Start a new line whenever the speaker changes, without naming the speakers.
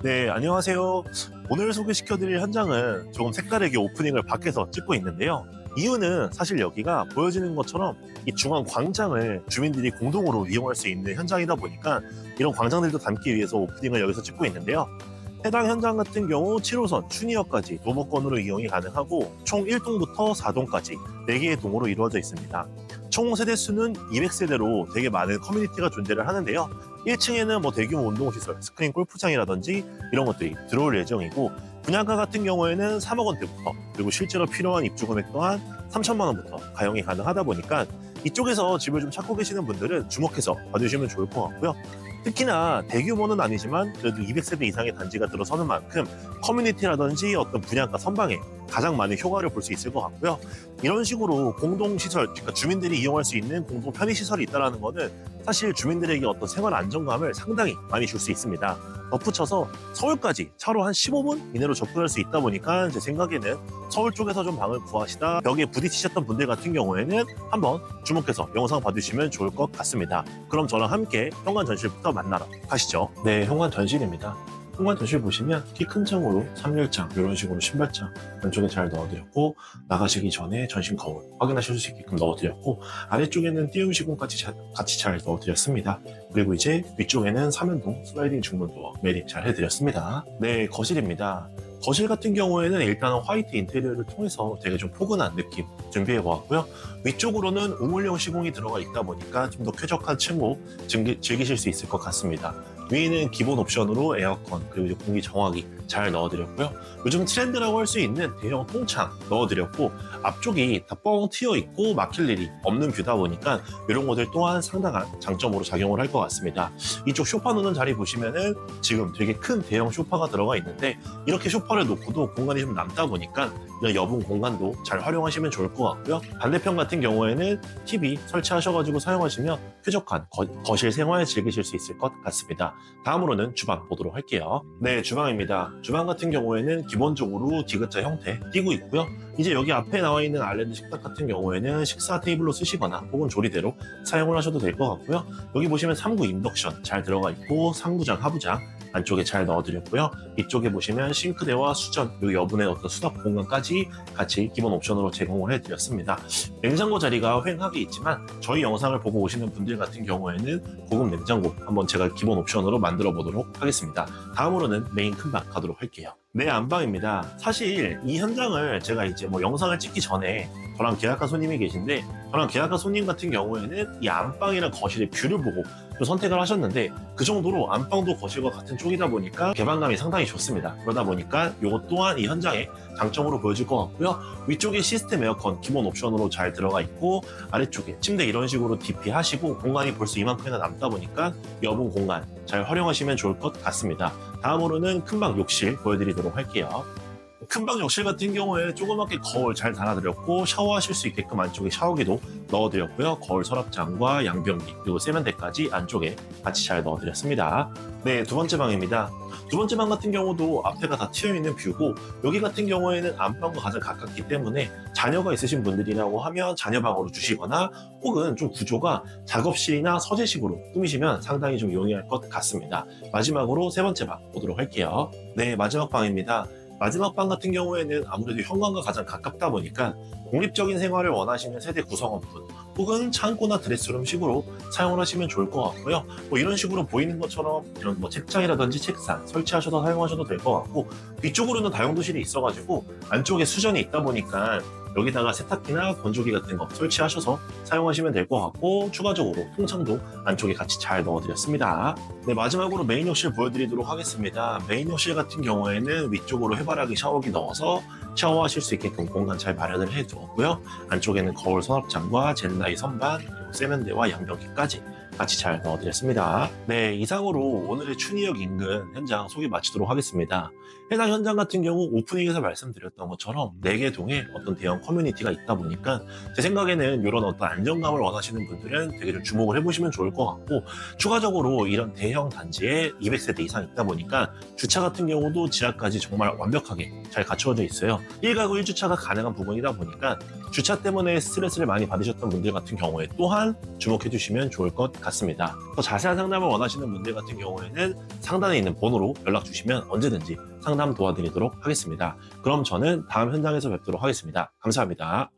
네, 안녕하세요. 오늘 소개시켜드릴 현장은 조금 색다르게 오프닝을 밖에서 찍고 있는데요. 이유는 사실 여기가 보여지는 것처럼 이 중앙 광장을 주민들이 공동으로 이용할 수 있는 현장이다 보니까 이런 광장들도 담기 위해서 오프닝을 여기서 찍고 있는데요. 해당 현장 같은 경우 7호선 춘희역까지 도보권으로 이용이 가능하고 총 1동부터 4동까지 4개의 동으로 이루어져 있습니다. 총 세대수는 200세대로 되게 많은 커뮤니티가 존재를 하는데요. 1층에는 대규모 운동시설, 스크린 골프장이라든지 이런 것들이 들어올 예정이고 분양가 같은 경우에는 3억 원대부터 그리고 실제로 필요한 입주 금액 또한 3천만 원부터 가용이 가능하다 보니까 이쪽에서 집을 좀 찾고 계시는 분들은 주목해서 봐주시면 좋을 것 같고요. 특히나 대규모는 아니지만 그래도 200세대 이상의 단지가 들어서는 만큼 커뮤니티라든지 어떤 분양가 선방에 가장 많은 효과를 볼 수 있을 것 같고요. 이런 식으로 공동시설, 그러니까 주민들이 이용할 수 있는 공동 편의시설이 있다는 거는 사실 주민들에게 어떤 생활 안정감을 상당히 많이 줄 수 있습니다. 덧붙여서 서울까지 차로 한 15분 이내로 접근할 수 있다 보니까 제 생각에는 서울 쪽에서 좀 방을 구하시다 벽에 부딪히셨던 분들 같은 경우에는 한번 주목해서 영상 봐주시면 좋을 것 같습니다. 그럼 저랑 함께 현관 전실부터 만나러 가시죠. 네, 현관 전실입니다. 현관 전실 보시면 키 큰 창으로 3열장 이런 식으로 신발장 안쪽에 잘 넣어드렸고 나가시기 전에 전신 거울 확인하실 수 있게끔 넣어드렸고 아래쪽에는 띄움 시공까지 같이 잘 넣어드렸습니다. 그리고 이제 위쪽에는 3연동 슬라이딩 중문도어 매립 잘 해드렸습니다. 네, 거실입니다. 거실 같은 경우에는 일단은 화이트 인테리어를 통해서 되게 좀 포근한 느낌 준비해 보았고요. 위쪽으로는 우물형 시공이 들어가 있다 보니까 좀 더 쾌적한 층고 즐기실 수 있을 것 같습니다. 위에는 기본 옵션으로 에어컨 그리고 이제 공기 정화기 잘 넣어드렸고요. 요즘 트렌드라고 할 수 있는 대형 통창 넣어드렸고 앞쪽이 다 뻥 튀어 있고 막힐 일이 없는 뷰다 보니까 이런 것들 또한 상당한 장점으로 작용을 할 것 같습니다. 이쪽 소파 놓는 자리 보시면은 지금 되게 큰 대형 소파가 들어가 있는데 이렇게 소파를 놓고도 공간이 좀 남다 보니까 이런 여분 공간도 잘 활용하시면 좋을 것 같고요. 반대편 같은 경우에는 TV 설치하셔가지고 사용하시면 쾌적한 거실 생활 즐기실 수 있을 것 같습니다. 다음으로는 주방 보도록 할게요. 네, 주방입니다. 주방 같은 경우에는 기본적으로 디귿자 형태 띄고 있고요. 이제 여기 앞에 나와 있는 아일랜드 식탁 같은 경우에는 식사 테이블로 쓰시거나 혹은 조리대로 사용을 하셔도 될 것 같고요. 여기 보시면 3구 인덕션 잘 들어가 있고 상부장, 하부장 안쪽에 잘 넣어드렸고요. 이쪽에 보시면 싱크대와 수전, 그리고 여분의 어떤 수납 공간까지 같이 기본 옵션으로 제공을 해드렸습니다. 냉장고 자리가 휑하게 있지만 저희 영상을 보고 오시는 분들 같은 경우에는 고급 냉장고 한번 제가 기본 옵션으로 만들어 보도록 하겠습니다. 다음으로는 메인 큰방 가도록 할게요. 네, 안방입니다. 사실 이 현장을 제가 이제 영상을 찍기 전에 저랑 계약한 손님이 계신데 저랑 계약한 손님 같은 경우에는 이 안방이랑 거실의 뷰를 보고 좀 선택을 하셨는데 그 정도로 안방도 거실과 같은 쪽이다 보니까 개방감이 상당히 좋습니다. 그러다 보니까 이것 또한 이 현장의 장점으로 보여질 것 같고요. 위쪽에 시스템 에어컨 기본 옵션으로 잘 들어가 있고 아래쪽에 침대 이런 식으로 DP 하시고 공간이 벌써 이만큼이나 남다 보니까 여분 공간 잘 활용하시면 좋을 것 같습니다. 다음으로는 큰방 욕실 보여드리도록 할게요. 큰방 욕실 같은 경우에 조그맣게 거울 잘 달아드렸고 샤워하실 수 있게끔 안쪽에 샤워기도 넣어드렸고요. 거울 서랍장과 양변기 그리고 세면대까지 안쪽에 같이 잘 넣어드렸습니다. 네, 두 번째 방입니다. 두 번째 방 같은 경우도 앞에가 다 튀어있는 뷰고 여기 같은 경우에는 안방과 가장 가깝기 때문에 자녀가 있으신 분들이라고 하면 자녀방으로 주시거나 혹은 좀 구조가 작업실이나 서재식으로 꾸미시면 상당히 좀 용이할 것 같습니다. 마지막으로 세 번째 방 보도록 할게요. 네, 마지막 방입니다. 마지막 방 같은 경우에는 아무래도 현관과 가장 가깝다 보니까 독립적인 생활을 원하시는 세대 구성원분 혹은 창고나 드레스룸식으로 사용을 하시면 좋을 것 같고요. 이런 식으로 보이는 것처럼 이런 책장이라든지 책상 설치하셔서 사용하셔도 될 것 같고 뒤쪽으로는 다용도실이 있어가지고 안쪽에 수전이 있다 보니까 여기다가 세탁기나 건조기 같은 거 설치하셔서 사용하시면 될 것 같고 추가적으로 통창도 안쪽에 같이 잘 넣어드렸습니다. 네, 마지막으로 메인 욕실 보여드리도록 하겠습니다. 메인 욕실 같은 경우에는 위쪽으로 해바라기 샤워기 넣어서 샤워하실 수 있게끔 공간 잘 마련을 해두었고요. 안쪽에는 거울 서랍장과 젤라이 선반, 그리고 세면대와 양변기까지 같이 잘 넣어드렸습니다. 네, 이상으로 오늘의 춘희역 인근 현장 소개 마치도록 하겠습니다. 해당 현장 같은 경우 오프닝에서 말씀드렸던 것처럼 4개 동에 어떤 대형 커뮤니티가 있다 보니까 제 생각에는 이런 어떤 안정감을 원하시는 분들은 되게 좀 주목을 해보시면 좋을 것 같고 추가적으로 이런 대형 단지에 200세대 이상 있다 보니까 주차 같은 경우도 지하까지 정말 완벽하게 잘 갖추어져 있어요. 1가구 1주차가 가능한 부분이다 보니까 주차 때문에 스트레스를 많이 받으셨던 분들 같은 경우에 또한 주목해 주시면 좋을 것 같습니다. 같습니다. 더 자세한 상담을 원하시는 분들 같은 경우에는 상단에 있는 번호로 연락 주시면 언제든지 상담 도와드리도록 하겠습니다. 그럼 저는 다음 현장에서 뵙도록 하겠습니다. 감사합니다.